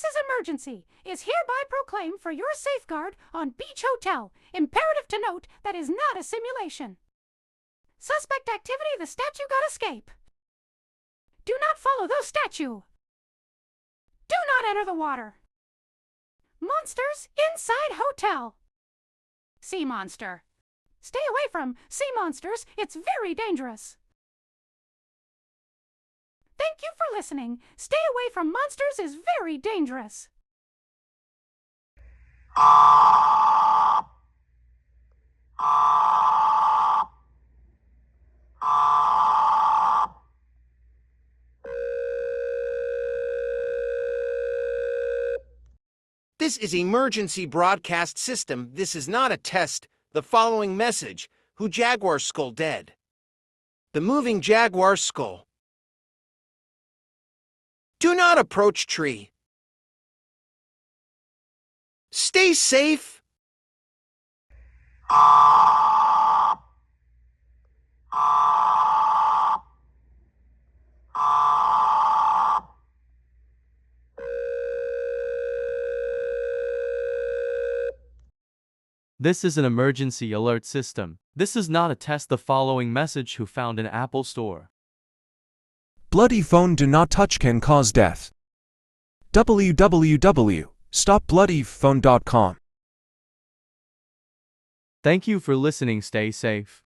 This emergency is hereby proclaimed for your safeguard on Beach Hotel. Imperative to note that is not a simulation. Suspect activity, the statue got escape. Do not follow those statue. Do not enter the water. Monsters inside hotel. Sea monster. Stay away from sea monsters, it's very dangerous. Thank you for listening. Stay away from monsters is very dangerous. This is emergency broadcast system. This is not a test. The following message: Who Jaguar skull dead? The moving jaguar skull. Do not approach tree. Stay safe. This is an emergency alert system. This is not a test. The following message: Who found in Apple Store? Bloody phone do not touch can cause death. www.stopbloodyphone.com. Thank you for listening. Stay safe.